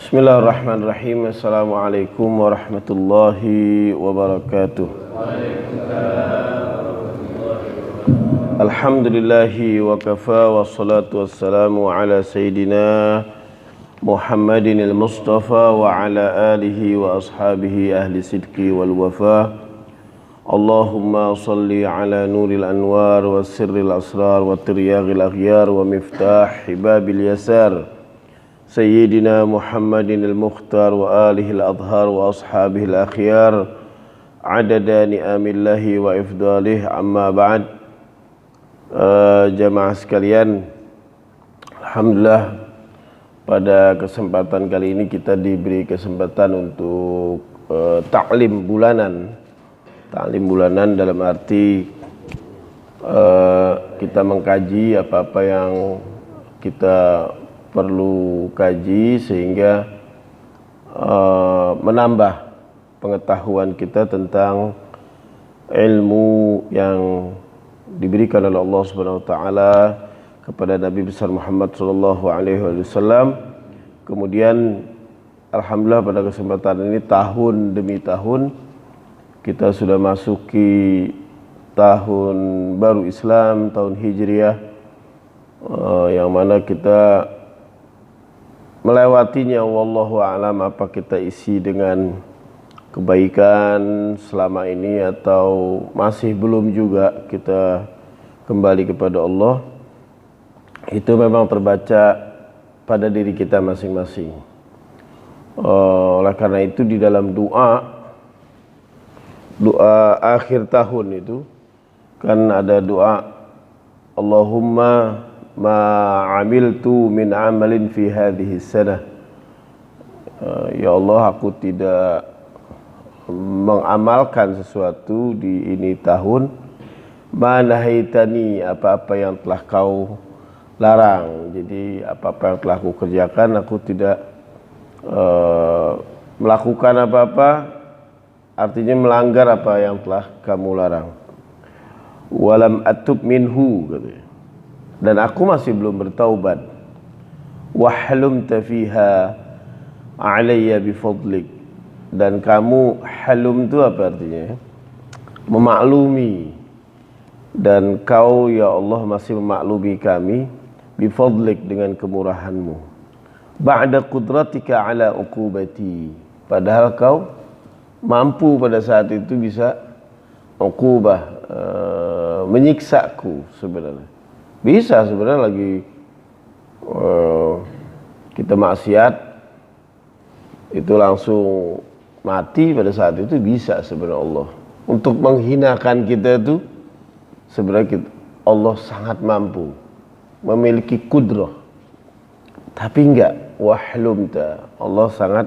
Bismillahirrahmanirrahim. Assalamualaikum warahmatullahi wabarakatuh. Alhamdulillahi wa kafa wa salatu wassalamu ala sayyidina Muhammadin al-Mustafa wa ala alihi wa ashabihi ahli sidqi wal wafa. Allahumma salli ala nuril anwar wa sirril asrar wa tiryagil aghyar wa miftah babil yasar Sayyidina Muhammadin al-Mukhtar wa alihi al-adhar wa ashabihi al-akhyar adada ni'amillahi wa ifdalih, amma ba'd. Jamaah sekalian, alhamdulillah pada kesempatan kali ini kita diberi kesempatan untuk ta'lim bulanan. Ta'lim bulanan dalam arti kita mengkaji apa-apa yang kita perlu kaji sehingga menambah pengetahuan kita tentang ilmu yang diberikan oleh Allah Subhanahu wa taala kepada Nabi besar Muhammad sallallahu alaihi wasallam. Kemudian alhamdulillah pada kesempatan ini tahun demi tahun kita sudah masuki tahun baru Islam, tahun Hijriah, yang mana kita melewatinya, wallahu a'lam, apa kita isi dengan kebaikan selama ini atau masih belum juga kita kembali kepada Allah, itu memang terbaca pada diri kita masing-masing. Oleh karena itu di dalam doa akhir tahun itu kan ada doa Allahumma ma amiltu min amalin fi hadhihi sanah. Ya Allah, aku tidak mengamalkan sesuatu di ini tahun, ma nahaitani, apa-apa yang telah kau larang. Jadi apa-apa yang telah aku kerjakan, aku tidak melakukan apa-apa, artinya melanggar apa yang telah kamu larang. Walam atub minhu, katanya, dan aku masih belum bertaubat. Wahlumta fiha alayya bifadlik, dan kamu, halum itu apa artinya? Memaklumi, dan kau ya Allah masih memaklumi kami bifadlik, dengan kemurahanmu. Ba'da qudratika ala uqubati, padahal kau mampu pada saat itu bisa uqubah, menyiksaku. Sebenarnya bisa, sebenarnya lagi kita maksiat itu langsung mati pada saat itu, bisa sebenarnya Allah untuk menghinakan kita itu. Sebenarnya Allah sangat mampu, memiliki kudrah, tapi enggak wahlumta, Allah sangat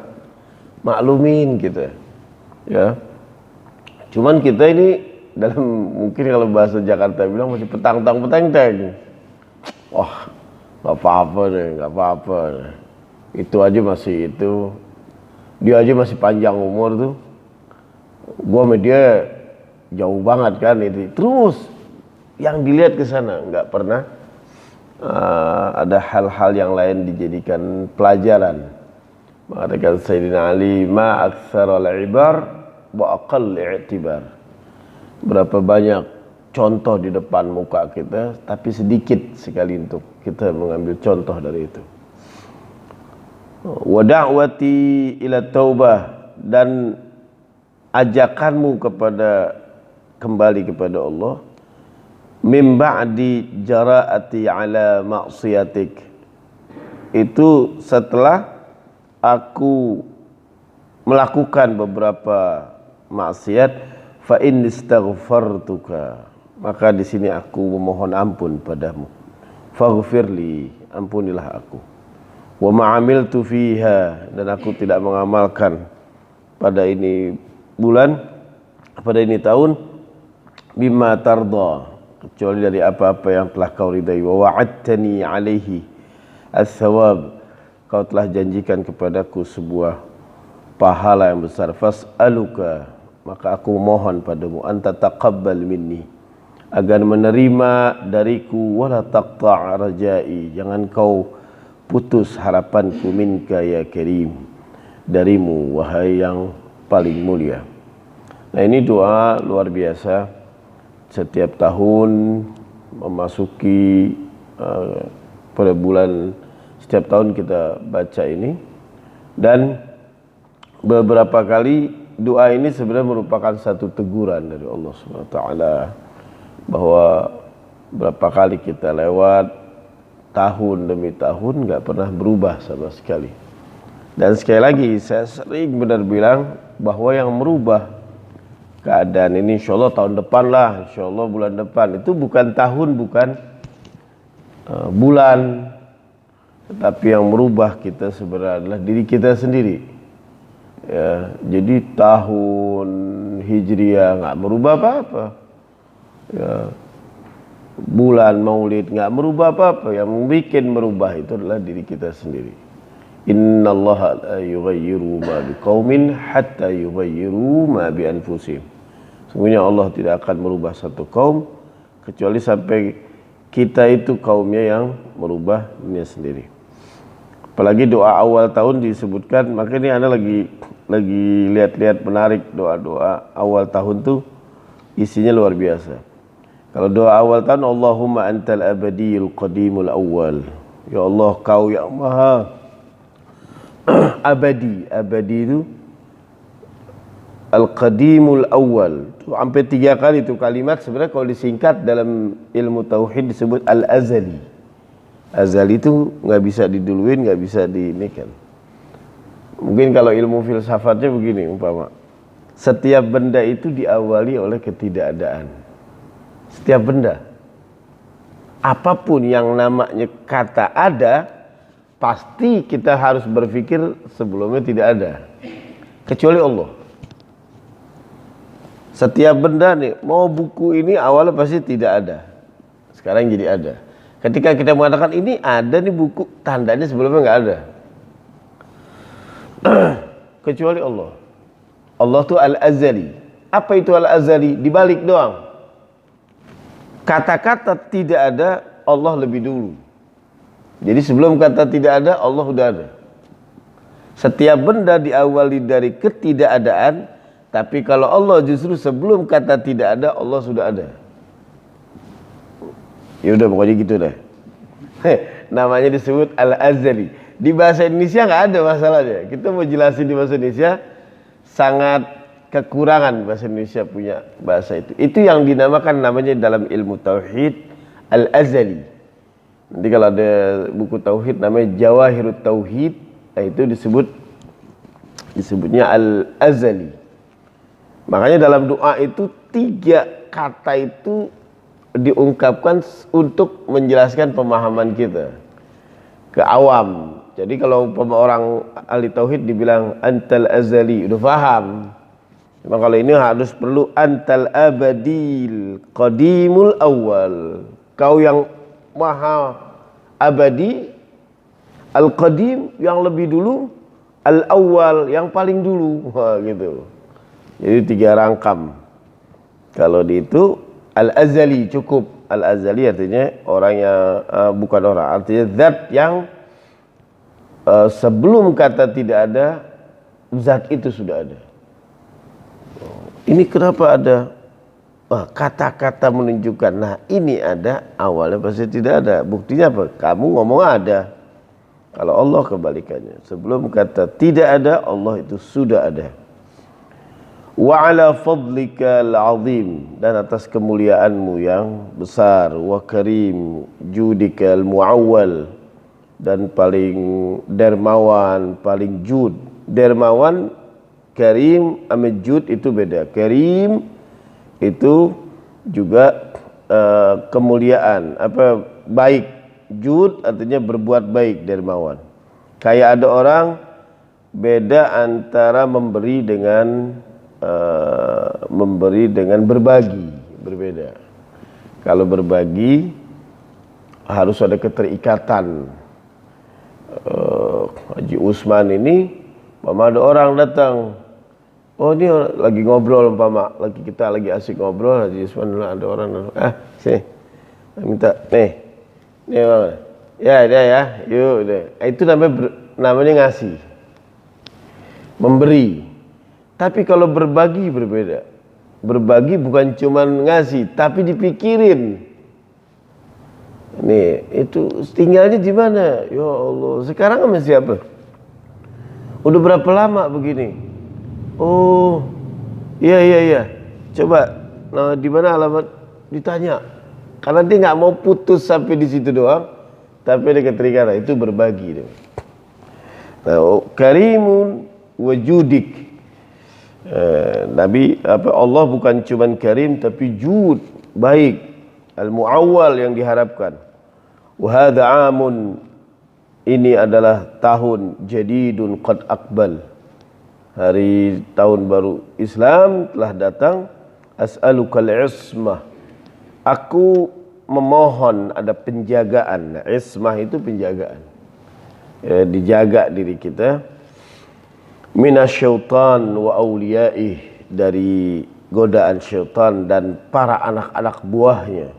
maklumin kita, ya. Cuman kita ini dalam, mungkin kalau bahasa Jakarta bilang, masih petang-tang-peteng-teng. Wah, nggak apa-apa deh, nggak apa-apa deh. Itu aja masih itu, dia aja masih panjang umur tuh. Gua sama dia jauh banget kan itu. Terus yang dilihat ke sana, nggak pernah ada hal-hal yang lain dijadikan pelajaran. Mengatakan Sayyidina Ali, ma aktsara al-ibar wa aqall i'tibar. Berapa banyak contoh di depan muka kita, tapi sedikit sekali untuk kita mengambil contoh dari itu. Wa da'wati ila taubah, dan ajakanmu kepada kembali kepada Allah, mim ba'di jara'ati ala maksiatik, itu setelah aku melakukan beberapa maksiat, fa in istaghfartuka, maka di sini aku memohon ampun padamu. Faghfirli, ampunilah aku. Wa ma'amiltu fiha, dan aku tidak mengamalkan pada ini bulan, pada ini tahun, bima tarda, kecuali dari apa-apa yang telah kau ridai. Wa wa'adtani alaihi as-thawab, kau telah janjikan kepadaku sebuah pahala yang besar. Fas'aluka, maka aku mohon padamu, anta taqabbal minni, agar menerima dariku, wala taqta' rajai, jangan kau putus harapanku, minka ya karim, darimu, wahai yang paling mulia. Nah, ini doa luar biasa. Setiap tahun memasuki pada bulan, setiap tahun kita baca ini, dan beberapa kali doa ini sebenarnya merupakan satu teguran dari Allah SWT, bahwa berapa kali kita lewat tahun demi tahun nggak pernah berubah sama sekali. Dan sekali lagi saya sering benar bilang bahwa yang merubah keadaan ini insya Allah tahun depan lah, insya Allah bulan depan, itu bukan tahun, bukan bulan, tetapi yang merubah kita sebenarnya adalah diri kita sendiri. Ya, jadi tahun Hijriah nggak merubah apa-apa. Ya, bulan Maulid nggak merubah apa-apa. Yang membuat merubah itu adalah diri kita sendiri. Innallaha la yughayyiru ma biqaumin hatta yughayyiru ma bi anfusihim. Sungguhnya Allah tidak akan merubah satu kaum kecuali sampai kita itu kaumnya yang merubah dirinya sendiri. Apalagi doa awal tahun disebutkan, maka ini Anda lagi lihat-lihat menarik doa-doa awal tahun tuh isinya luar biasa. Kalau doa awal tahun, Allahumma antal abadiyul qadimul awal. Ya Allah, kau yang maha abadi. Abadi itu al-qadimul awal. Itu sampai 3 kali itu kalimat. Sebenarnya kalau disingkat dalam ilmu tauhid disebut al-azali. Azali itu nggak bisa diduluin, nggak bisa diinikan. Mungkin kalau ilmu filsafatnya begini umpama, setiap benda itu diawali oleh ketidakadaan. Setiap benda, apapun yang namanya kata ada, pasti kita harus berpikir sebelumnya tidak ada, kecuali Allah. Setiap benda nih, mau buku ini awalnya pasti tidak ada, sekarang jadi ada. Ketika kita mengatakan ini ada nih buku, tandanya sebelumnya nggak ada. Kecuali Allah. Allah itu al-azali. Apa itu al-azali? Dibalik doang. Kata-kata tidak ada, Allah lebih dulu. Jadi sebelum kata tidak ada, Allah sudah ada. Setiap benda diawali dari ketidakadaan, tapi kalau Allah justru sebelum kata tidak ada, Allah sudah ada. Ya udah pokoknya gitu deh. Namanya disebut al-azali. Di bahasa Indonesia nggak ada masalahnya. Kita mau jelasin di bahasa Indonesia sangat kekurangan bahasa Indonesia punya bahasa itu. Itu yang dinamakan namanya dalam ilmu tauhid al-azali. Nanti kalau ada buku tauhid namanya Jawahirut Tauhid, itu disebutnya al-azali. Makanya dalam doa itu 3 kata itu diungkapkan untuk menjelaskan pemahaman kita ke awam. Jadi kalau orang ahli tauhid dibilang antal azali, udah paham. Cuma kalau ini harus perlu antal abadil qadimul awal. Kau yang maha abadi, al qadim yang lebih dulu, al awal yang paling dulu. Wah, gitu. Jadi 3 rangkam. Kalau di itu al-azali cukup. Al-azali artinya orang yang bukan orang, artinya zat yang sebelum kata tidak ada, zat itu sudah ada. Ini kenapa ada? Kata-kata menunjukkan, nah ini ada, awalnya pasti tidak ada. Buktinya apa? Kamu ngomong ada. Kalau Allah kebalikannya, sebelum kata tidak ada, Allah itu sudah ada. Wa ala fadlika al-azim, dan atas kemuliaanmu yang besar, wa karim judika al-muawwal, dan paling dermawan, paling jud. Dermawan, karim, sama jud itu beda. Karim itu juga kemuliaan, baik. Jud artinya berbuat baik, dermawan. Kayak ada orang beda antara memberi dengan berbagi, berbeda. Kalau berbagi harus ada keterikatan. Haji Usman ini, mama ada orang datang, oh ini lagi ngobrol umpama, kita lagi asik ngobrol, Haji Usman ada orang, sini, minta, nih bang, ya, yuk, itu namanya ngasih. memberi. Tapi kalau berbagi berbeda. Berbagi bukan cuma ngasih, tapi dipikirin. Nih, itu tinggalnya di mana? Ya Allah, sekarang sama siapa? Udah berapa lama begini? Oh, iya. Coba, nah di mana alamat? Ditanya. Karena dia nggak mau putus sampai di situ doang, tapi dia keterikatan. Itu berbagi. Nah, karimun wajudik. Nabi Allah bukan cuman karim tapi jud, baik, al-muawwal yang diharapkan. Wa hadza amun, ini adalah tahun jadidun qad aqbal, hari tahun baru Islam telah datang. As'alukal ismah, aku memohon ada penjagaan. Ismah itu penjagaan, dijaga diri kita. Minasyaitan wa awliyaih, dari godaan syaitan dan para anak-anak buahnya.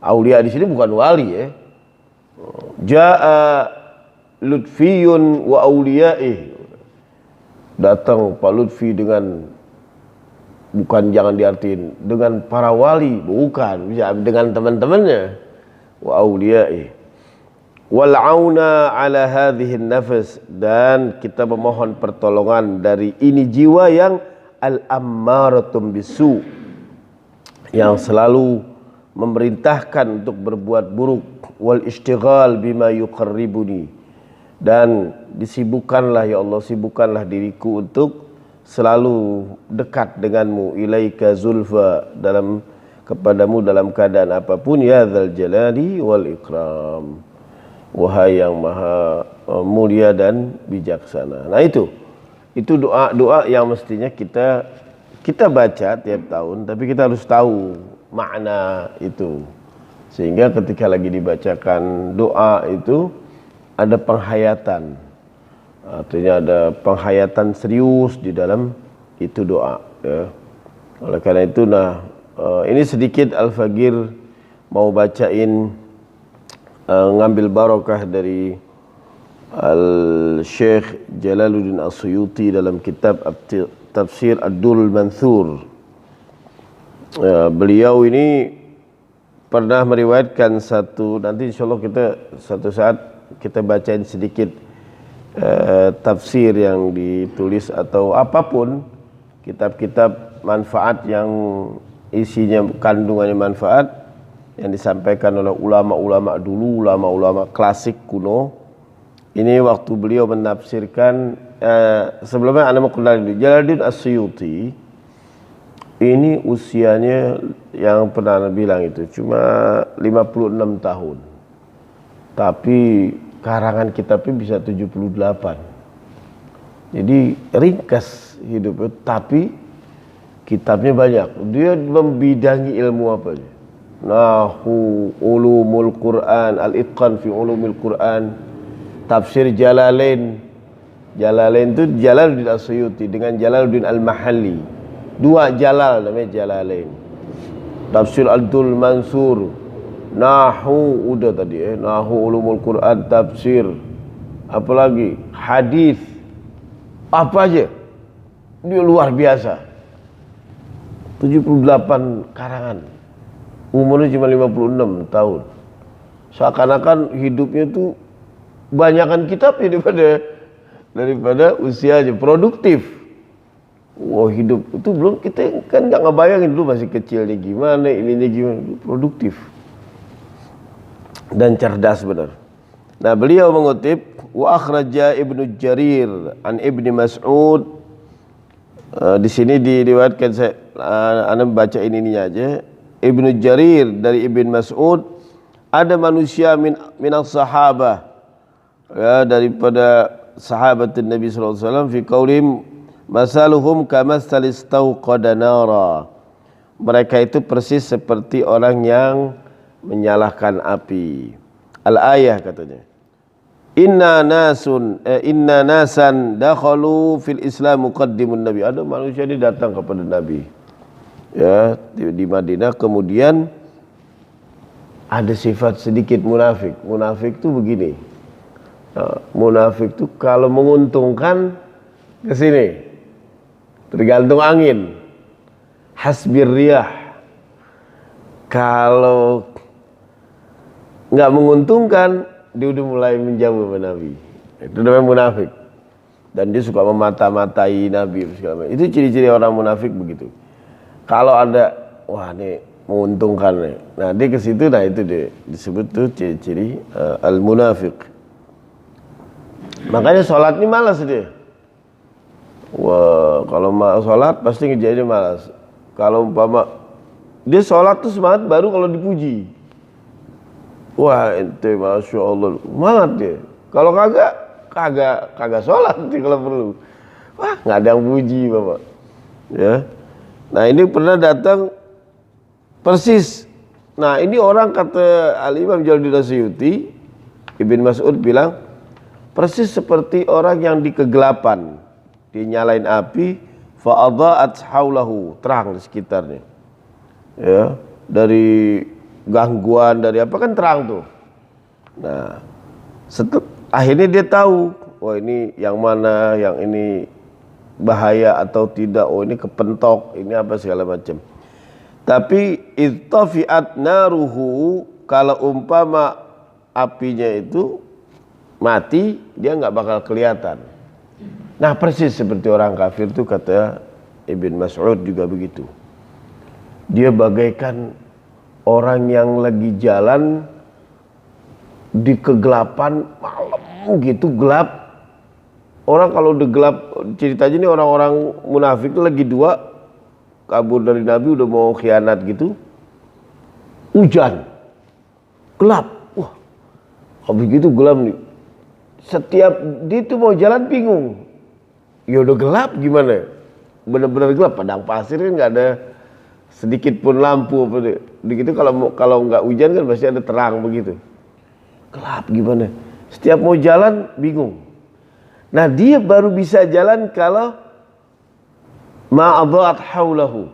Aulia di sini bukan wali ya. Jaa Lutfiyun wa awliyaih, datang Pak Lutfi dengan, bukan jangan diartiin dengan para wali, bukan, bisa dengan teman-temannya. Wa awliyaih wal auna ala hadhihi nafas, dan kita memohon pertolongan dari ini jiwa yang al-ammaratum bisu, yang selalu memerintahkan untuk berbuat buruk. Wal ishtighal bima yuqarribuni, dan disibukkanlah ya Allah, sibukkanlah diriku untuk selalu dekat denganmu. Ilaika zulfa, kepadamu dalam keadaan apapun. Ya dzal jalali wal ikram, wahai yang maha mulia dan bijaksana. Nah itu doa-doa yang mestinya kita baca tiap tahun, tapi kita harus tahu makna itu, sehingga ketika lagi dibacakan doa itu ada penghayatan, artinya ada penghayatan serius di dalam itu doa ya. Oleh karena itu, ini sedikit Al-Faqir mau bacain, ngambil barokah dari Al-Syekh Jalaluddin As-Suyuti dalam kitab Tafsir Ad-Durrul Mansur. Beliau ini pernah meriwayatkan nanti insyaallah kita satu saat kita bacain sedikit tafsir yang ditulis atau apapun, kitab-kitab manfaat yang isinya kandungannya manfaat, yang disampaikan oleh ulama-ulama dulu, ulama-ulama klasik kuno. Ini waktu beliau menafsirkan, sebelumnya anda mau kenal dulu, Jalaluddin As-Suyuti ini usianya yang pernah anda bilang itu cuma 56 tahun, tapi karangan kitabnya bisa 78. Jadi ringkas hidupnya, tapi kitabnya banyak. Dia membidangi ilmu apa aja? Nahu, ulumul Quran, al-itqan fi ulumil Quran, tafsir Jalalain. Jalalain itu Jalaluddin As-Suyuti dengan Jalaluddin Al-Mahalli. Dua Jalal namanya Jalalain. Tafsir Ad-Durrul Mansur. Nahu udah tadi Nahu, ulumul Quran, tafsir. Apalagi hadis. Apa aja? Dia luar biasa. 78 karangan. Umurnya cuma 56 tahun. Seakan-akan hidupnya tuh banyakan kitabnya daripada usianya, produktif. Wah, hidup itu belum, kita kan nggak ngebayangin dulu masih kecilnya gimana, ininya gimana, produktif dan cerdas benar. Nah, beliau mengutip wa akhraja Ibnu Jarir an Ibni Mas'ud. Di sini diriwayatkan, saya anda baca ini aja. Ibnu Jarir dari Ibn Mas'ud, ada manusia minas sahabah, ya, daripada sahabat Nabi sallallahu alaihi wasallam, fi qaulihim masaluhum kamatsalis tauqada nara. Mereka itu persis seperti orang yang menyalakan api. Al-ayah katanya. Inna nasan dakhalu fil Islam muqaddimun Nabi. Ada manusia ini datang kepada Nabi, ya, di Madinah, kemudian ada sifat sedikit munafik. Munafik itu begini. Munafik itu kalau menguntungkan ke sini. Tergantung angin. Hasbir riyah. Kalau nggak menguntungkan, dia udah mulai menjauh sama Nabi. Itu namanya munafik. Dan dia suka memata-matai Nabi segala macam. Itu ciri-ciri orang munafik begitu. Kalau ada, wah ini menguntungkan nih. Nah dia ke situ, nah itu dia disebut tuh ciri-ciri al-munafik. Makanya sholat ini malas dia. Wah kalau sholat pasti ngerjainnya malas. Kalau umpama dia sholat tuh semangat baru kalau dipuji. Wah ente masya Allah, semangat dia. Kalau kagak sholat nih kalau perlu. Wah nggak ada yang puji bapak. Ya. Nah ini pernah datang persis. Nah ini orang kata Al-Imam Jalaluddin Asyuti, Ibn Mas'ud bilang persis seperti orang yang di kegelapan, dinyalain api, fa'adha'at haulahu, terang di sekitarnya. Ya, dari gangguan dari apa kan terang tuh. Nah, akhirnya dia tahu, wah ini yang mana, yang ini bahaya atau tidak, oh ini kepentok, ini apa segala macam. Tapi ittafi'at naruhu, kalau umpama apinya itu mati, dia nggak bakal kelihatan. Nah persis seperti orang kafir itu kata Ibn Mas'ud juga begitu. Dia bagaikan orang yang lagi jalan di kegelapan malam gitu, gelap. Orang kalau udah gelap, ceritanya ini orang-orang munafik itu lagi dua, kabur dari Nabi udah mau khianat gitu. Hujan, gelap, wah habis gitu gelap nih. Setiap dia tuh mau jalan bingung. Ya udah gelap gimana? Bener-bener gelap, padang pasir kan nggak ada sedikit pun lampu apa begitu. Kalau nggak hujan kan pasti ada terang begitu. Gelap gimana? Setiap mau jalan bingung. Nah dia baru bisa jalan kalau ma'adha'at haulahu.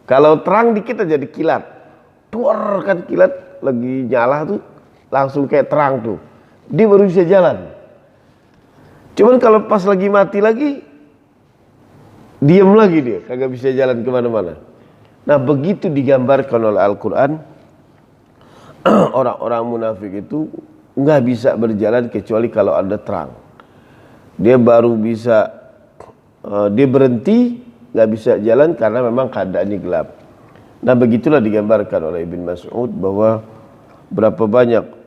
Kalau terang dikit aja dikilat, tuar kan kilat lagi nyala tuh langsung kayak terang tuh. Dia baru bisa jalan. Cuman kalau pas lagi mati lagi, diem lagi dia, kagak bisa jalan kemana-mana. Nah begitu digambarkan oleh Al-Quran, orang-orang munafik itu nggak bisa berjalan kecuali kalau ada terang. Dia baru bisa, dia berhenti, nggak bisa jalan karena memang keadaannya gelap. Nah begitulah digambarkan oleh Ibn Mas'ud bahwa berapa banyak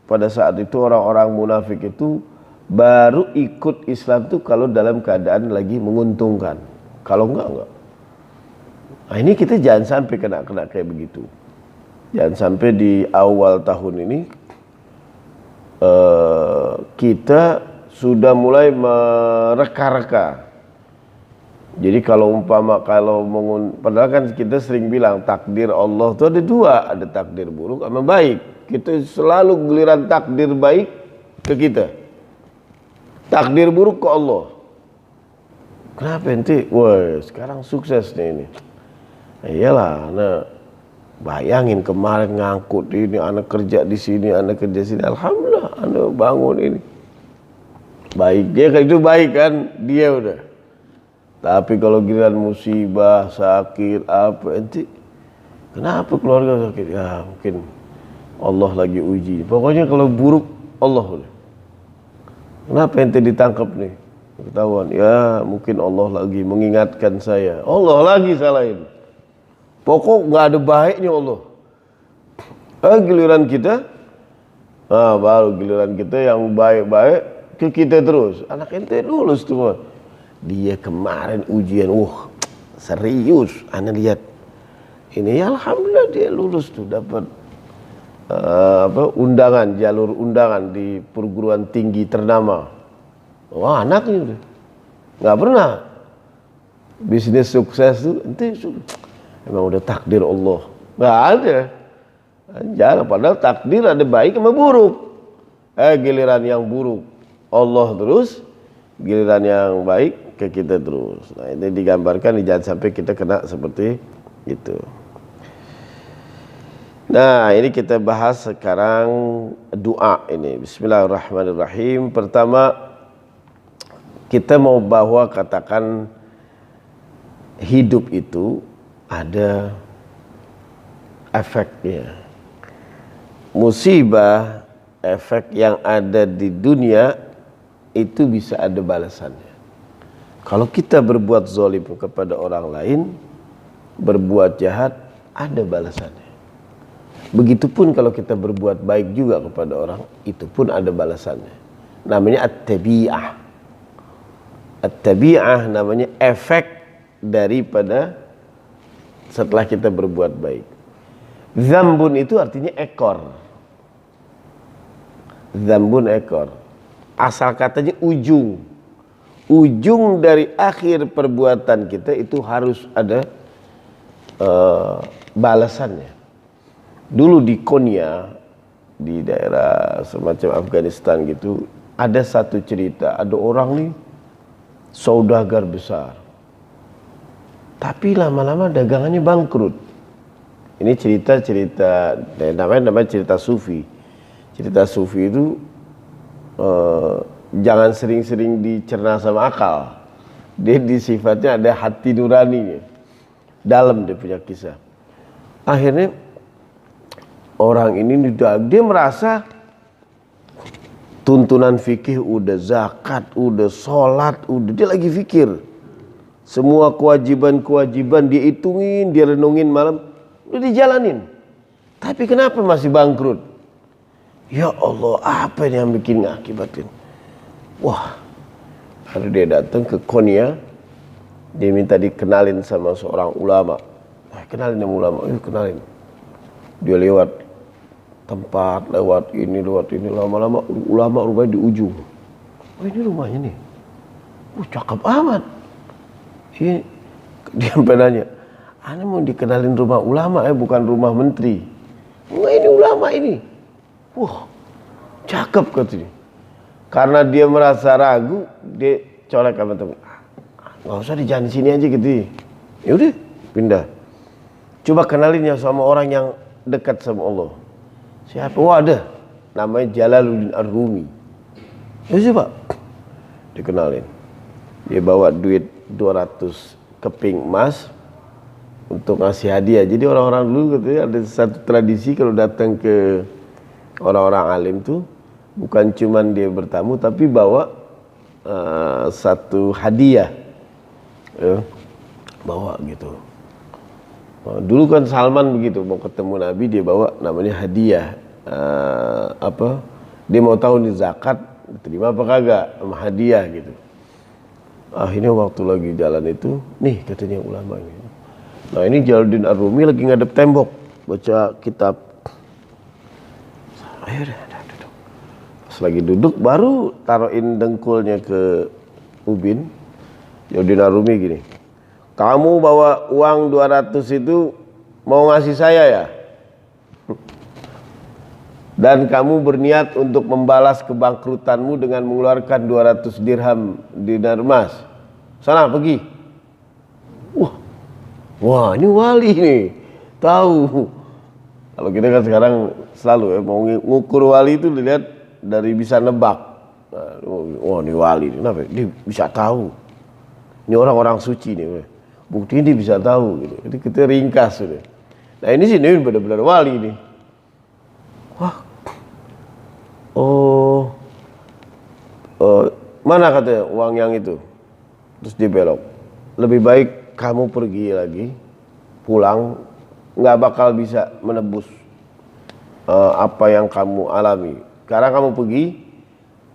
pada saat itu orang-orang munafik itu baru ikut Islam tuh kalau dalam keadaan lagi menguntungkan. Kalau enggak. Nah ini kita jangan sampai kena kayak begitu. Jangan sampai di awal tahun ini kita sudah mulai mereka-reka. Jadi kalau padahal kan kita sering bilang takdir Allah itu ada dua, ada takdir buruk sama baik. Kita selalu giliran takdir baik ke kita, takdir buruk ke Allah. Kenapa ente? Wah sekarang sukses nih ini. Nah, iyalah, anak bayangin kemarin ngangkut ini, anak kerja di sini, anak kerja sini. Alhamdulillah, anak bangun ini. Baik dia kan itu baik kan dia udah. Tapi kalau giliran musibah, sakit apa ente? Kenapa keluarga sakit? Ya mungkin Allah lagi uji. Pokoknya kalau buruk Allah udah. Kenapa ente ditangkap nih? Ketahuan. Ya mungkin Allah lagi mengingatkan saya. Allah lagi salahin. Pokok nggak ada baiknya Allah. Giliran kita, baru giliran kita yang baik-baik ke kita terus. Anak ente lulus tuh. Dia kemarin ujian, serius. Ana lihat ini, alhamdulillah dia lulus tuh, dapat undangan, jalur undangan di perguruan tinggi ternama. Wah anaknya udah nggak pernah bisnis sukses tuh, ente emang udah takdir Allah. Nggak ada. Jangan, padahal takdir ada baik sama buruk. Giliran yang buruk Allah terus, giliran yang baik ke kita terus. Nah ini digambarkan, jangan sampai kita kena seperti itu. Nah ini kita bahas sekarang doa ini. Bismillahirrahmanirrahim. Pertama kita mau bahwa katakan hidup itu ada efeknya. Musibah, efek yang ada di dunia itu bisa ada balasannya. Kalau kita berbuat zalim kepada orang lain, berbuat jahat, ada balasannya. Begitupun kalau kita berbuat baik juga kepada orang, itu pun ada balasannya. Namanya at-tabi'ah. At-tabi'ah namanya efek daripada setelah kita berbuat baik. Zambun itu artinya ekor. Zambun ekor. Asal katanya ujung. Ujung dari akhir perbuatan kita itu harus ada balasannya. Dulu di Konya, di daerah semacam Afghanistan gitu, ada satu cerita, ada orang nih saudagar besar. Tapi lama-lama dagangannya bangkrut. Ini cerita-cerita, namanya cerita sufi. Cerita sufi itu jangan sering-sering dicerna sama akal. Dia di sifatnya ada hati nuraninya. Dalam dia punya kisah. Akhirnya orang ini dia merasa tuntunan fikih udah, zakat udah, sholat udah, dia lagi fikir. Semua kewajiban-kewajiban dia hitungin, dia renungin malam, udah dijalanin. Tapi kenapa masih bangkrut? Ya Allah, apa yang bikin ngakibatin? Wah, lalu dia datang ke Konya, dia minta dikenalin sama seorang ulama. Kenalin sama ulama, kenalin. Dia lewat tempat, lewat ini, lama-lama ulama rupanya di ujung. Oh, ini rumahnya nih. Cakep amat. Dia sampai nanya, "Ana mau dikenalin rumah ulama, bukan rumah menteri." "Enggak, ini ulama ini." Wah, cakep katanya. Karena dia merasa ragu, dia colek sama teman. Nggak usah di jalan sini aja gitu. Ya udah, pindah. Coba kenalin ya sama orang yang dekat sama Allah. Siapa? Wah, ada. Namanya Jalaluddin Ar-Rumi. Ya coba dikenalin. Dia bawa duit 200 keping emas untuk ngasih hadiah. Jadi orang-orang dulu katanya ada satu tradisi kalau datang ke orang-orang alim tuh bukan cuman dia bertamu tapi bawa satu hadiah, bawa gitu. Dulu kan Salman begitu, mau ketemu Nabi dia bawa namanya hadiah. Dia mau tahu nih zakat terima apa kagak sama hadiah gitu. Akhirnya waktu lagi jalan itu, nih katanya ulama ini. Nah ini Jalaluddin Ar-Rumi lagi ngadep tembok baca kitab. Ayo deh, duduk. Pas lagi duduk baru taruhin dengkulnya ke ubin. Jalaluddin Ar-Rumi gini, "Kamu bawa uang 200 itu mau ngasih saya ya? Dan kamu berniat untuk membalas kebangkrutanmu dengan mengeluarkan 200 dirham dinar emas. Sana pergi." Wah ini wali nih, tahu. Kalau kita kan sekarang selalu mau ngukur wali itu dilihat dari bisa nebak. Wah ini wali, kenapa? Dia bisa tahu. Ini orang-orang suci nih. Buktinya dia bisa tahu gitu. Jadi kita ringkas gitu. Nah ini sih ini benar-benar wali nih. Wah. Mana katanya uang yang itu? Terus dia belok. Lebih baik kamu pergi lagi, pulang, nggak bakal bisa menebus apa yang kamu alami. Karena kamu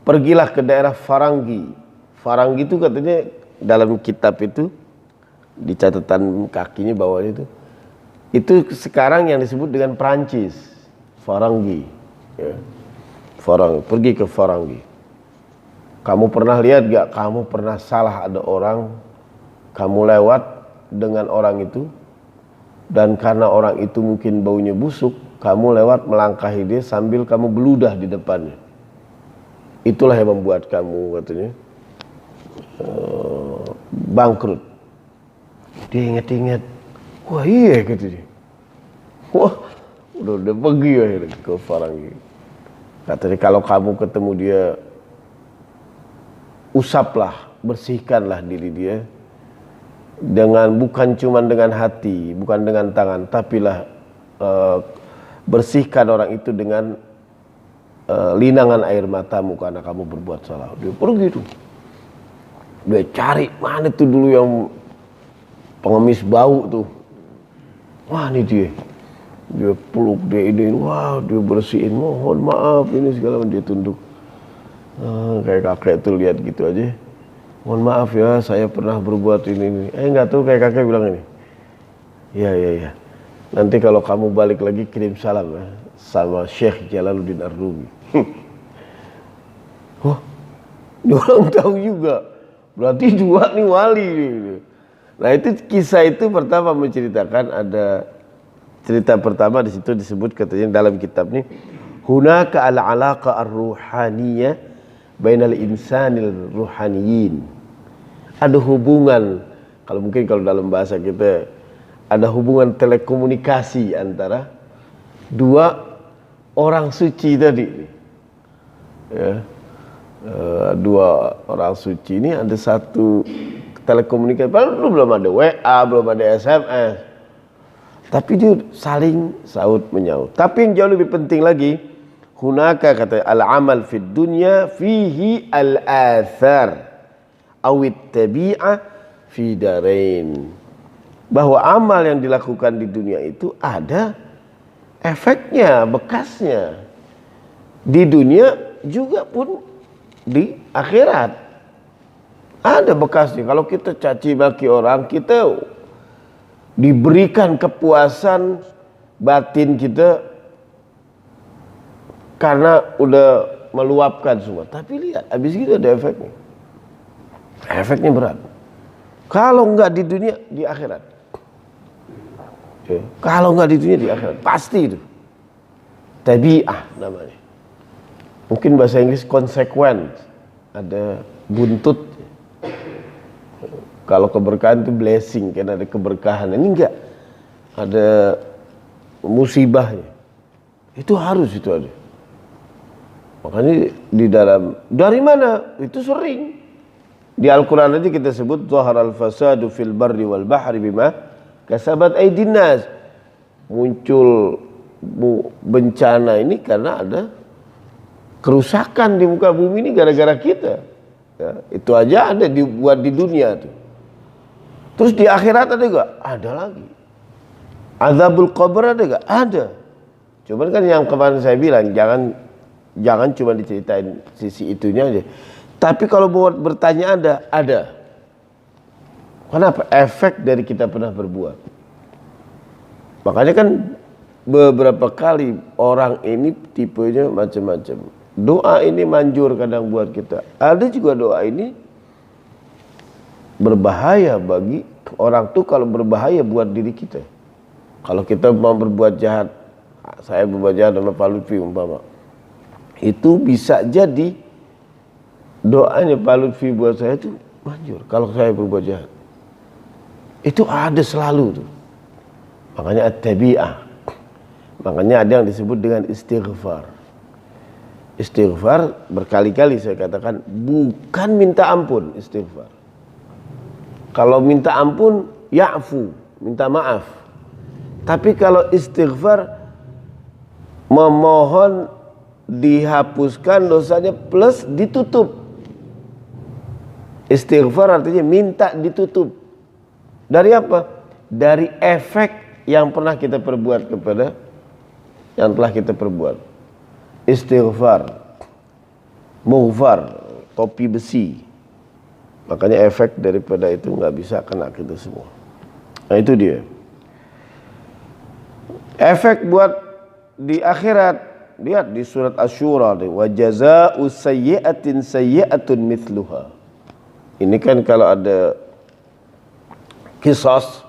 pergilah ke daerah Farangi. Farangi itu katanya dalam kitab itu di catatan kakinya bawahnya itu sekarang yang disebut dengan Perancis, Farangi. Ya. Farangi, pergi ke Farangi. Kamu pernah lihat gak? Kamu pernah salah ada orang, kamu lewat dengan orang itu, dan karena orang itu mungkin baunya busuk, kamu lewat melangkahi dia sambil kamu beludah di depannya. Itulah yang membuat kamu katanya bangkrut. Dia ingat-ingat, wah iya katanya. Wah, udah pergi akhirnya ke Farangi. Katanya kalau kamu ketemu dia, usaplah bersihkanlah diri dia dengan bukan cuma dengan hati, bukan dengan tangan, tapilah bersihkan orang itu dengan linangan air matamu karena kamu berbuat salah. Dia pergi tuh, dia cari mana tuh dulu yang pengemis bau tuh, wah ini dia peluk, dia ini, wah dia bersihin, mohon maaf ini segala macam, dia tunduk kayak kakek tuh lihat gitu aja, mohon maaf ya saya pernah berbuat ini. Enggak tuh kayak kakek bilang ini, ya nanti kalau kamu balik lagi kirim salam ya sama Syekh Jalaluddin Ar-Rumi. Wah, orang tahu juga, berarti dua nih wali. Nah itu kisah itu pertama menceritakan, ada cerita pertama di situ disebut katanya dalam kitab ini, hunaka al-alaqa ar-ruhaniyah bainal insanil ruhaniyin. Ada hubungan, kalau mungkin kalau dalam bahasa kita ada hubungan telekomunikasi antara dua orang suci tadi. Ya. Dua orang suci ini ada satu telekomunikasi, padahal belum ada WA, belum ada SMS. Tapi dia saling saut menyaut. Tapi yang jauh lebih penting lagi, hunaka kata al-amal fid dunya fihi al-athar awit tabi'ah fi darain. Bahwa amal yang dilakukan di dunia itu ada efeknya, bekasnya. Di dunia juga pun di akhirat ada bekasnya. Kalau kita caci maki orang, kita diberikan kepuasan batin kita karena udah meluapkan semua. Tapi lihat, habis itu ada efeknya. Efeknya berat. Kalau enggak di dunia, di akhirat. Kalau enggak di dunia, di akhirat. Pasti itu. Tabi'ah namanya. Mungkin bahasa Inggris consequence. Ada buntut. Kalau keberkahan itu blessing, kan ada keberkahan. Ini enggak. Ada musibahnya. Itu harus itu ada. Makanya di dalam, dari mana? Itu sering. Di Al-Quran aja kita sebut zaharal fasadu fil barri wal bahri bima kasabat aydin nas. Muncul bencana ini karena ada kerusakan di muka bumi ini gara-gara kita. Ya, itu aja ada dibuat di dunia tuh. Terus di akhirat ada gak? Ada lagi. Azabul qabr ada gak? Ada. Cuman kan yang kemarin saya bilang, jangan cuma diceritain sisi itunya aja. Tapi kalau buat bertanya ada. Kenapa? Efek dari kita pernah berbuat. Makanya kan beberapa kali orang ini tipenya macam-macam. Doa ini manjur kadang buat kita. Ada juga doa ini berbahaya bagi orang tuh, kalau berbahaya buat diri kita. Kalau kita mau berbuat jahat, saya berbuat jahat sama Pak Lutfi umpama, itu bisa jadi doanya Pak Lutfi buat saya itu manjur kalau saya berbuat jahat. Itu ada selalu tuh. Makanya at-tabi'ah. Makanya ada yang disebut dengan istighfar. Istighfar berkali-kali saya katakan bukan minta ampun istighfar. Kalau minta ampun ya'fu, minta maaf. Tapi kalau istighfar memohon dihapuskan dosanya plus ditutup. Istighfar artinya minta ditutup. Dari apa? Dari efek yang pernah kita perbuat kepada yang telah kita perbuat. Istighfar, mughfar, topi besi. Makanya efek daripada itu nggak bisa kena kita semua. Nah itu dia. Efek buat di akhirat, lihat di surat Asy-Syura, wa jazaa'u sayyi'atin sayyi'atun mithluha. Ini kan kalau ada qisas,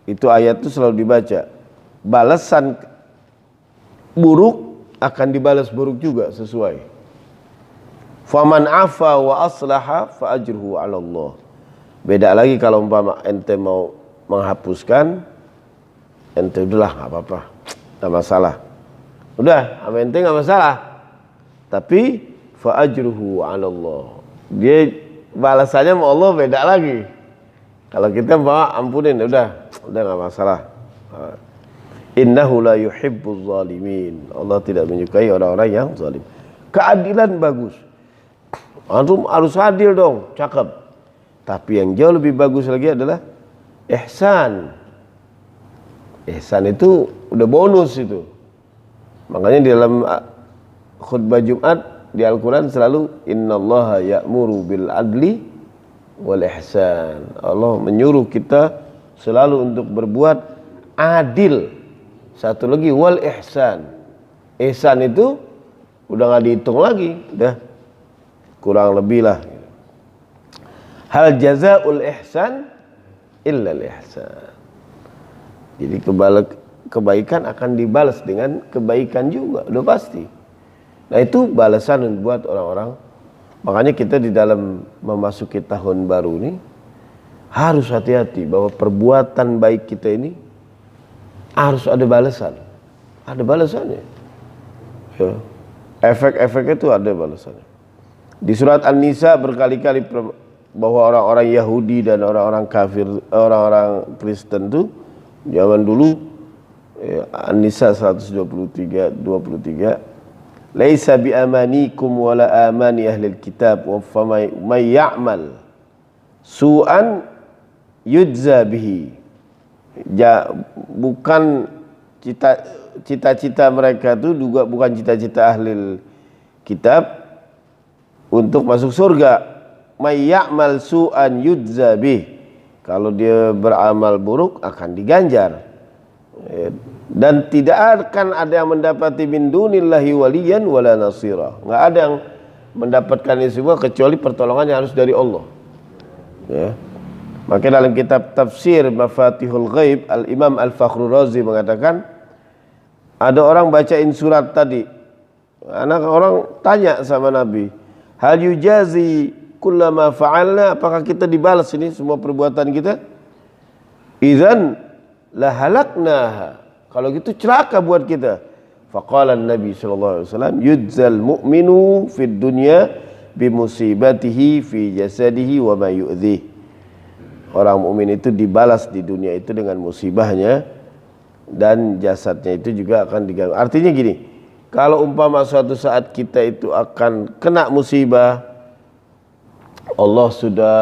itu ayat itu selalu dibaca. Balasan buruk akan dibalas buruk juga sesuai. Faman afa wa aslaha fa ajruhu 'ala Allah. Beda lagi kalau umpama ente mau menghapuskan, ente udahlah enggak apa-apa, enggak masalah. Udah, sama ente enggak masalah. Tapi fa ajruhu 'ala Allah. Dia balasannya sama Allah beda lagi. Kalau kita bawa ampunin, udah nggak masalah. Innahu la yuhibbuz zalimin. Allah tidak menyukai orang-orang yang zalim. Keadilan bagus. Antum harus adil dong, cakep. Tapi yang jauh lebih bagus lagi adalah ihsan. Ihsan itu udah bonus itu. Makanya di dalam khutbah Jumat di Al-Quran selalu innallaha ya'muru bil adli wal ihsan. Allah menyuruh kita selalu untuk berbuat adil. Satu lagi wal ihsan. Ihsan itu udah nggak dihitung lagi, udah kurang lebih lah. Hal jazaul ihsan illa al ihsan. Jadi kebaikan akan dibalas dengan kebaikan juga, udah pasti. Nah itu balasan buat orang-orang. Makanya kita di dalam memasuki tahun baru ini harus hati-hati bahwa perbuatan baik kita ini harus ada balasan. Ada balasannya. Ya. Efek-efeknya itu ada balasannya. Di surat An-Nisa berkali-kali bahwa orang-orang Yahudi dan orang-orang kafir, orang-orang Kristen itu zaman dulu, An-Nisa 123 Laisa bi amanikum wala amani ahlil kitab wa may ya'mal su'an yujza bihi. Bukan cita-cita mereka itu juga bukan cita-cita ahli kitab untuk masuk surga. May ya'mal su'an yujza bih. Kalau dia beramal buruk akan diganjar. Dan tidak akan ada yang mendapati min dunillahi waliyan wala nasira. Enggak ada yang mendapatkan ini semua kecuali pertolongan yang harus dari Allah. Ya. Maka dalam kitab tafsir Mafatihul Ghaib, Al-Imam Al-Fakhrur Razi mengatakan, ada orang bacain surat tadi. Anak orang tanya sama Nabi, hal yujazi kullama fa'alna, apakah kita dibalas ini semua perbuatan kita? Idzan la halaknaha. Kalau gitu celaka buat kita. Faqala Nabi sallallahu alaihi wasallam, yudzal mu'minu fid dunya bi musibatihi fi jasadihi wa ma yu'dhihi. Orang mukmin itu dibalas di dunia itu dengan musibahnya dan jasadnya itu juga akan diganggu. Artinya gini, kalau umpama suatu saat kita itu akan kena musibah, Allah sudah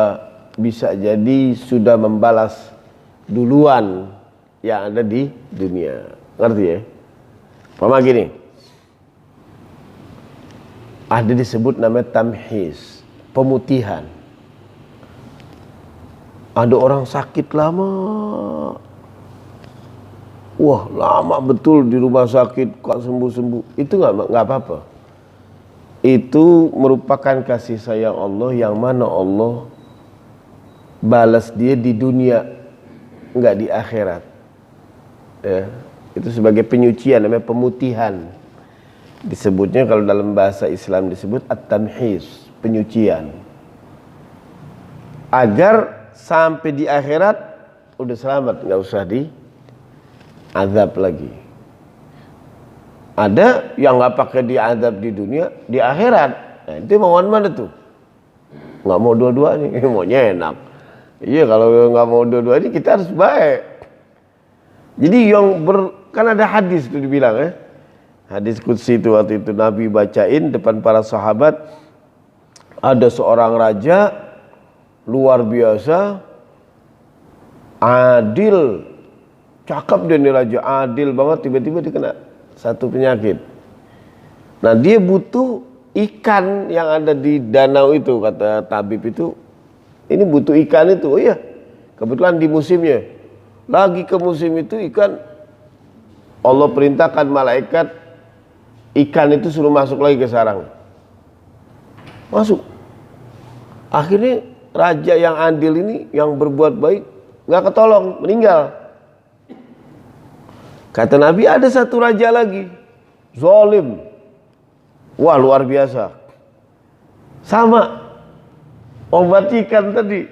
bisa jadi sudah membalas duluan yang ada di dunia. Ngerti ya? Umpama gini, ada disebut namanya tamhis, pemutihan. Ada orang sakit lama, wah lama betul di rumah sakit kok sembuh-sembuh. Itu nggak apa-apa. Itu merupakan kasih sayang Allah yang mana Allah balas dia di dunia, nggak di akhirat. Ya, itu sebagai penyucian, namanya pemutihan. Disebutnya kalau dalam bahasa Islam disebut at-tamhis, penyucian. Agar sampai di akhirat udah selamat, nggak usah diazab lagi. Ada yang nggak pakai diazab di dunia, di akhirat. Nah, itu mauan mana tuh? Nggak mau dua-duanya, maunya enak. Iya, kalau nggak mau dua-duanya kita harus baik. Jadi kan ada hadis itu dibilang ya. Hadis qudsi itu waktu itu Nabi bacain depan para sahabat. Ada seorang raja luar biasa, adil, cakep dia nih raja, adil banget, tiba-tiba dia kena satu penyakit. Nah dia butuh ikan yang ada di danau itu, kata tabib itu, ini butuh ikan itu. Oh iya, kebetulan di musimnya, lagi ke musim itu ikan, Allah perintahkan malaikat, ikan itu suruh masuk lagi ke sarang. Masuk. Akhirnya raja yang adil ini, yang berbuat baik, nggak ketolong, meninggal. Kata Nabi, ada satu raja lagi, zalim. Wah luar biasa. Sama, obat ikan tadi.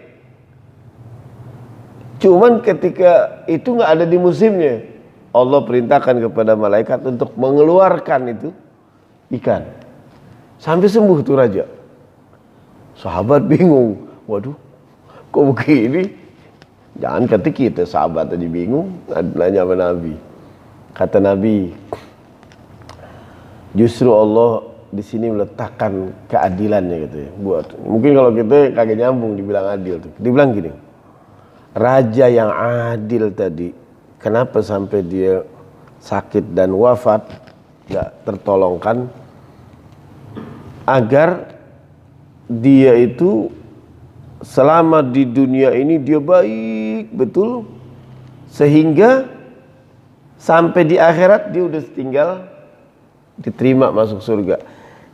Cuman ketika itu nggak ada di musimnya, Allah perintahkan kepada malaikat untuk mengeluarkan itu ikan. Sampai sembuh tuh raja. Sahabat bingung. Waduh, kok begini? Jangan kata kita sahabat tadi bingung, nanya sama Nabi. Kata Nabi, justru Allah di sini meletakkan keadilannya gitu ya. Buat mungkin kalau kita kagak nyambung dibilang adil tuh. Dibilang gini, raja yang adil tadi, kenapa sampai dia sakit dan wafat, gak tertolongkan, agar dia itu selama di dunia ini dia baik betul, sehingga sampai di akhirat dia udah tinggal diterima masuk surga.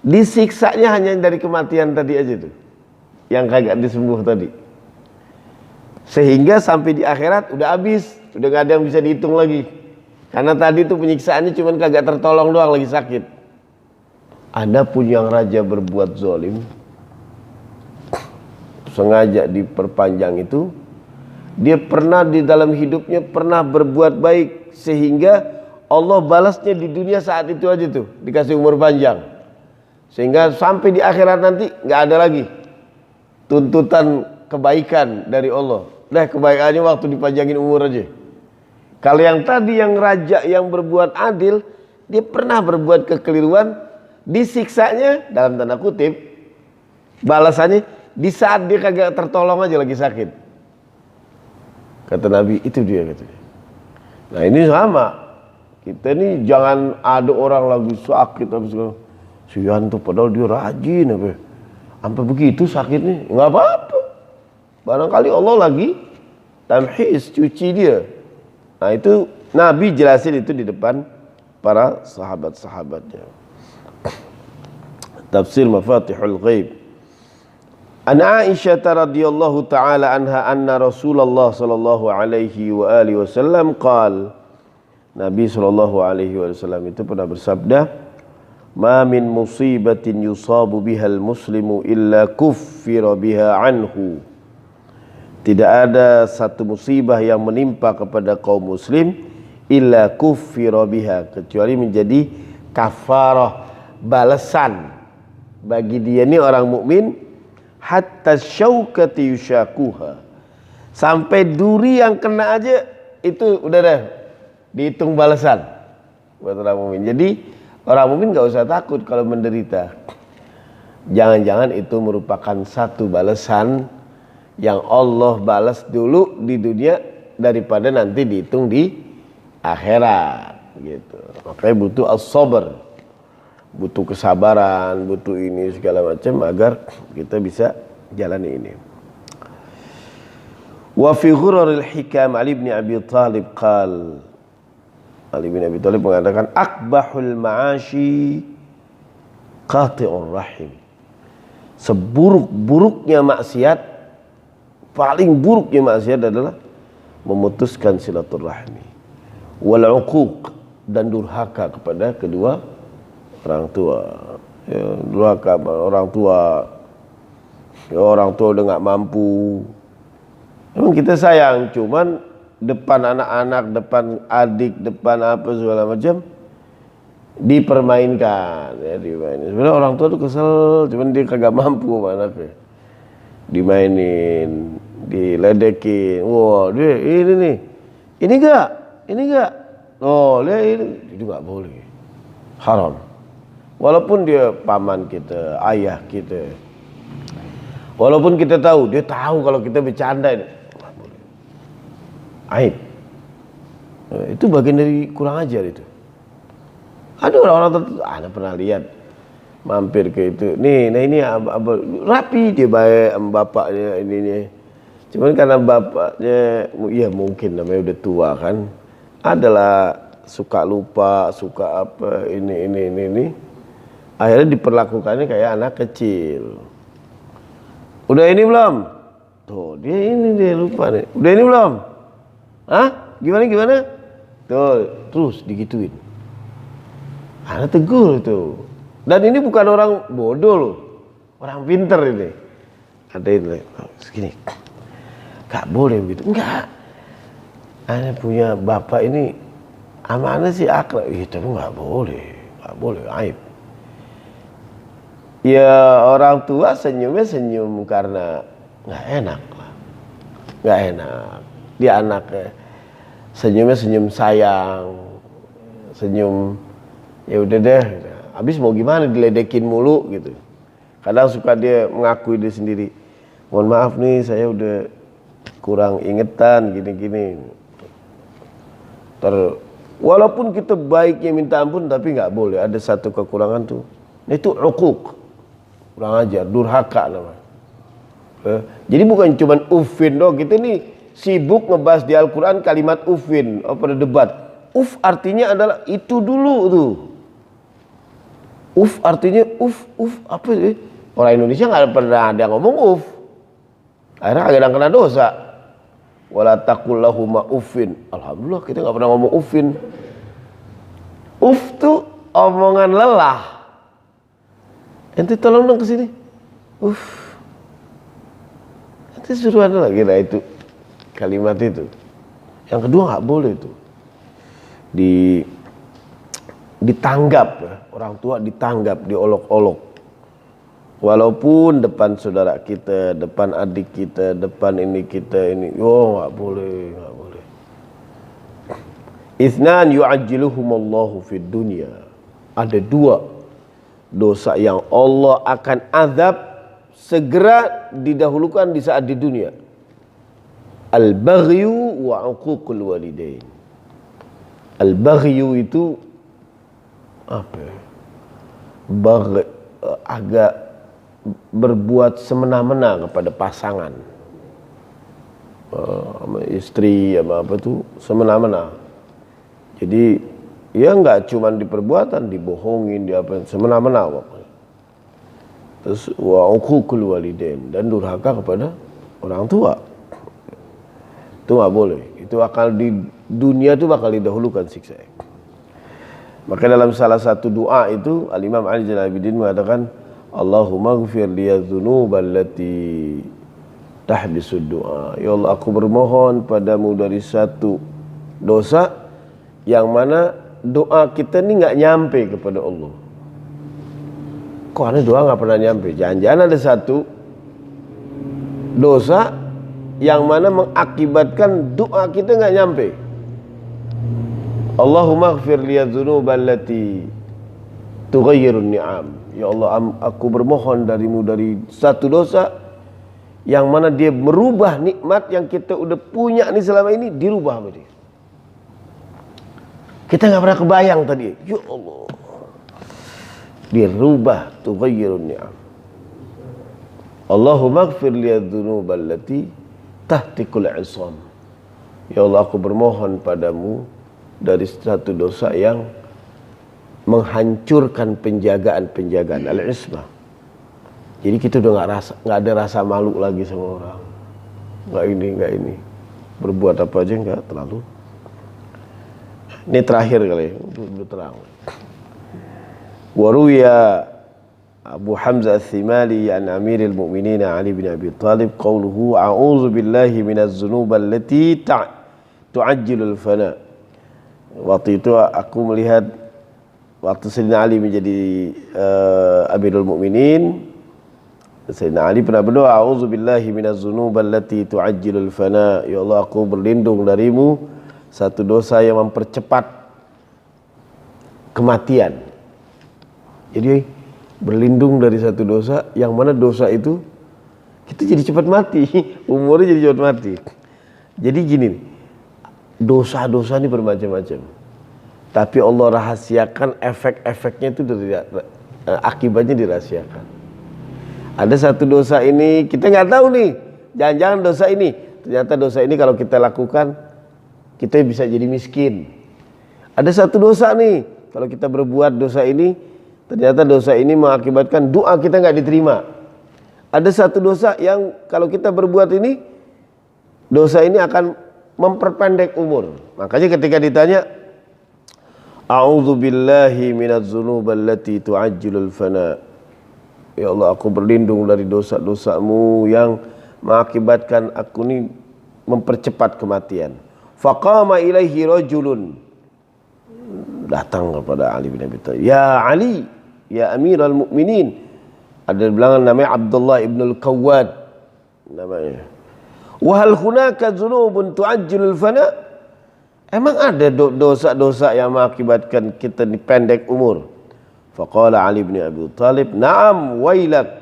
Disiksanya hanya dari kematian tadi aja tuh, yang kagak disembuh tadi, sehingga sampai di akhirat udah habis, udah gak ada yang bisa dihitung lagi, karena tadi tuh penyiksaannya cuman kagak tertolong doang, lagi sakit. Adapun yang raja berbuat zalim, sengaja diperpanjang itu, dia pernah di dalam hidupnya pernah berbuat baik, sehingga Allah balasnya di dunia saat itu aja tuh, dikasih umur panjang, sehingga sampai di akhirat nanti nggak ada lagi tuntutan kebaikan dari Allah. Dah kebaikannya waktu dipanjangin umur aja. Kalau yang tadi yang raja yang berbuat adil, dia pernah berbuat kekeliruan, disiksanya dalam tanda kutip, balasannya di saat dia kagak tertolong aja lagi sakit. Kata Nabi, itu dia katanya. Nah ini sama, kita nih jangan ada orang lagi sakit habis si Yanto padahal dia rajin apa, sampai begitu sakitnya nggak apa-apa. Barangkali Allah lagi tamhis, cuci dia. Nah itu Nabi jelasin itu di depan para sahabat-sahabatnya. Tafsir Mafatihul Ghaib. An Aisyah radhiyallahu taala anha anna Rasulullah sallallahu alaihi wa alihi wasallam qala, Nabi sallallahu alaihi wasallam itu pernah bersabda, "Ma min musibatin yusabu bihal muslimu illa kuffira biha anhu." Tidak ada satu musibah yang menimpa kepada kaum muslim illa kuffira biha, kecuali menjadi kafarah, balasan bagi dia ini orang mukmin, hatta syaukati yushakuha, sampai duri yang kena aja itu udah deh dihitung balasan buat orang mukmin. Jadi orang mukmin nggak usah takut kalau menderita. Jangan-jangan itu merupakan satu balasan yang Allah balas dulu di dunia daripada nanti dihitung di akhirat gitu. Makanya butuh as-sabr, butuh kesabaran, butuh ini segala macam agar kita bisa jalani ini. Wa fi ghuraril hikam Ali bin Abi Thalib qal, Ali bin Abi Thalib mengatakan, akbahul ma'ashi qati'ur rahim. Seburuk-buruknya maksiat, paling buruknya maksiat adalah memutuskan silaturahmi, wal uquq, dan durhaka kepada kedua orang tua. Ya, durhaka orang tua. Ya, orang tua udah nggak mampu. Emang kita sayang, cuman depan anak-anak, depan adik, depan apa segala macam dipermainkan, ya dimainin. Sebenarnya orang tua tuh kesel, cuman dia kagak mampu sama anaknya. Dimainin, diledekin. Wah, dia ini nih. Ini enggak. Oh, lihat ini. Itu enggak boleh. Haram. Walaupun dia paman kita, ayah kita. Walaupun kita tahu, dia tahu kalau kita bercanda ini. Enggak boleh. Aib. Itu bagian dari kurang ajar itu. Ada orang-orang tertentu, Anda pernah lihat mampir ke itu. Nih, nah ini rapi dia baik sama bapaknya ini. Cuman karena bapaknya, ya mungkin namanya udah tua kan, adalah suka lupa, suka apa ini. Akhirnya diperlakukannya kayak anak kecil. Udah ini belum? Tuh dia lupa nih. Udah ini belum? Hah? Gimana? Tuh terus digituin. Anak tegur tuh. Dan ini bukan orang bodoh loh, orang pinter ini. Ada ini, segini. Gak boleh begitu. Enggak. Anda punya bapak ini amanah sih akrab. Itu nggak boleh, aib. Ya orang tua senyumnya senyum karena nggak enak lah, nggak enak. Dia anaknya senyumnya senyum sayang, senyum ya udah deh. Habis mau gimana, diledekin mulu gitu. Kadang suka dia mengakui dia sendiri, mohon maaf nih saya udah kurang ingetan gini-gini. Walaupun kita baiknya minta ampun, tapi nggak boleh, ada satu kekurangan tuh, itu uquq, kurang ajar, durhaka namanya. Jadi bukan cuma ufin doang, kita nih sibuk ngebahas di Al-Quran kalimat ufin, pada debat. Uf artinya adalah itu dulu tuh. Uf artinya uf apa sih? Orang Indonesia nggak pernah ada ngomong uf. Akhirnya kadang kena dosa. Wala taqul lahuma uffin. Alhamdulillah kita nggak pernah ngomong uffin. Uf tuh omongan lelah. Ente tolong dong kesini. Uf. Ente suruhan lagi lah itu kalimat itu. Yang kedua nggak boleh itu. Ditanggap ya. Orang tua ditanggap, diolok-olok. Walaupun depan saudara kita, depan adik kita, depan ini kita ini, nggak boleh, nggak boleh. Itsnan yu'ajjiluhumallahu fid dunya. Ada dua dosa yang Allah akan azab segera didahulukan di saat di dunia. Al-baghyu wa 'uququl walidain. Al-baghyu itu apa ya? Agak berbuat semena-mena kepada pasangan, sama istri, sama apa tuh, semena-mena. Jadi ya nggak cuma di perbuatan, dibohongin, di apa, semena-mena. Terus wa uququl walidain, dan durhaka kepada orang tua. Itu nggak boleh. Itu akan di dunia itu bakal didahulukan siksa. Maka dalam salah satu doa itu Al-Imam Ali Zainal Abidin mengatakan, Allahumma ghfir liya dzunubal lati tahbisud du'a. Ya Allah, aku bermohon padamu dari satu dosa yang mana doa kita ini nggak nyampe kepada Allah. Kok aneh doa nggak pernah nyampe? Jangan-jangan ada satu dosa yang mana mengakibatkan doa kita nggak nyampe. Allahumma ghfir liya dzunubal lati tughayyirun ni'am. Ya Allah, aku bermohon darimu dari satu dosa yang mana dia merubah nikmat yang kita udah punya nih selama ini, dirubah sama dia. Kita nggak pernah kebayang tadi. Ya Allah, dirubah, tughayyirun ni'am. Allahumma ghfir liya dzunubal lati tahtikul 'isam. Ya Allah, aku bermohon padamu dari satu dosa yang menghancurkan penjagaan al-ismah. Jadi kita udah nggak ada rasa malu lagi sama orang. Nggak ini. Berbuat apa aja nggak terlalu. Ini terakhir kali, udah terang. Waruya Abu Hamzah Al-Thimali an Amiril Mu'minin Ali bin Abi Talib qawluhu a'udzu billahi minaz dzunub allati tu'ajjilul fana. Waktu itu aku melihat waktu Sayyidina Ali menjadi Amirul Mukminin, Sayyidina Ali pernah berdoa, a'udzubillahi minaz dzunub allati tu'ajjilul fana. Ya Allah, aku berlindung darimu satu dosa yang mempercepat kematian. Jadi berlindung dari satu dosa yang mana dosa itu kita jadi cepat mati, umurnya jadi cepat mati. Jadi gini, dosa-dosa ini bermacam-macam, tapi Allah rahasiakan efek-efeknya itu akibatnya dirahasiakan. Ada satu dosa ini kita nggak tahu nih, jangan-jangan dosa ini, ternyata dosa ini kalau kita lakukan kita bisa jadi miskin. Ada satu dosa nih, kalau kita berbuat dosa ini, ternyata dosa ini mengakibatkan doa kita nggak diterima. Ada satu dosa yang kalau kita berbuat ini, dosa ini akan memperpendek umur. Makanya ketika ditanya, a'udzubillahi minaz dzunub allati tu'ajjilul fana. Ya Allah, aku berlindung dari dosa-dosamu yang mengakibatkan aku ini mempercepat kematian. Faqama ilaihi rajulun. Datang kepada Ali bin Abi Thalib. Ya Ali, ya Amirul Mukminin. Ada bilangan namanya Abdullah ibn al-Qawwad. namanya. Wa hal hunaka dzunubun tu'ajjilul fana? Emang ada dosa-dosa yang mengakibatkan kita pendek umur? Faqala Ali bin Abi Thalib, "Na'am wailak."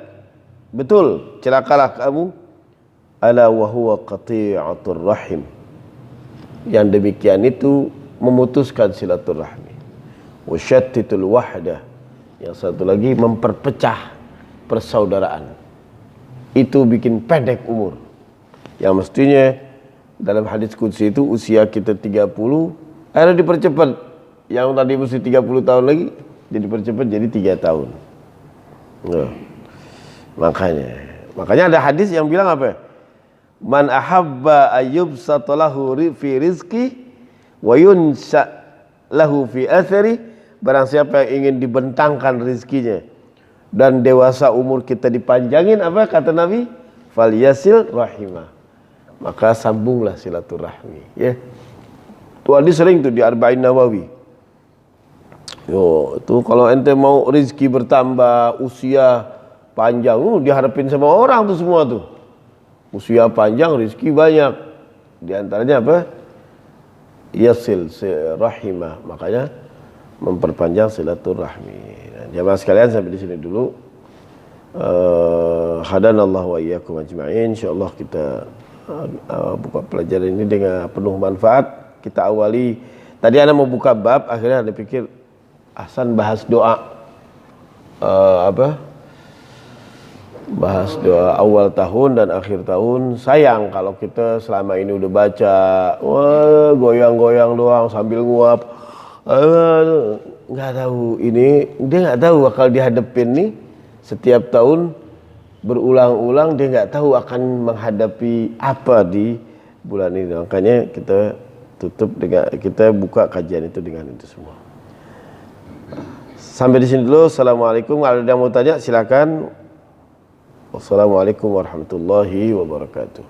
Betul, celakalah kamu. Ala wa huwa qati'atur rahim. Yang demikian itu memutuskan silaturahmi. Wa syattitul wahdah. Yang satu lagi memperpecah persaudaraan. Itu bikin pendek umur. Yang mestinya dalam hadis qudsi itu usia kita 30, akhirnya dipercepat. Yang tadi mesti 30 tahun lagi, jadi dipercepat jadi 3 tahun. Nah, makanya ada hadis yang bilang apa? Man ahabba ayyubsata lahu fi rizqi wa yunsa lahu fi athari, barang siapa yang ingin dibentangkan rizkinya dan dewasa umur kita dipanjangin, apa kata Nabi? Falyasil rahimah, maka sambunglah silaturahmi, ya. Itu hadis sering tuh di Arba'in Nawawi. Yo, itu kalau ente mau rezeki bertambah, usia panjang, diharapin sama orang tuh semua tuh. Usia panjang, rezeki banyak. Di antaranya apa? Yasil rahimah, makanya memperpanjang silaturahmi. Nah, jamaah sekalian sampai di sini dulu. Hadanallahu wa iyyakum ajma'in. Insyaallah kita buka pelajaran ini dengan penuh manfaat. Kita awali, tadi ana mau buka bab, akhirnya ana pikir Hasan bahas doa bahas doa awal tahun dan akhir tahun. Sayang kalau kita selama ini udah baca, wah goyang-goyang doang sambil nguap, nggak tahu ini, dia nggak tahu bakal dihadapin nih setiap tahun berulang-ulang, dia nggak tahu akan menghadapi apa di bulan ini. Makanya kita tutup dengan, kita buka kajian itu dengan itu semua. Sampai di sini dulu. Assalamualaikum. Kalau ada yang mau tanya silakan. Wassalamualaikum warahmatullahi wabarakatuh.